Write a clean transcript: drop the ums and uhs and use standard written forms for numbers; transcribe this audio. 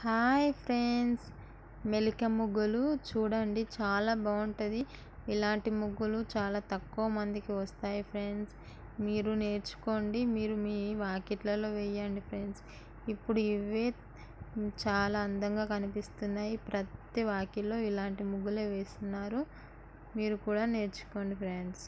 Hi friends, మెలిక ముగ్గులు చూడండి, చాలా బాగుంటుంది. ఇలాంటి ముగ్గులు చాలా తక్కువ మందికి వస్తాయి ఫ్రెండ్స్. మీరు నేర్చుకోండి, మీరు మీ వాకిట్లలో వేయండి ఫ్రెండ్స్. ఇప్పుడు ఇవే చాలా అందంగా కనిపిస్తున్నాయి. ప్రతి వాకిల్లో ఇలాంటి ముగ్గులే వేస్తున్నారు. మీరు కూడా నేర్చుకోండి ఫ్రెండ్స్.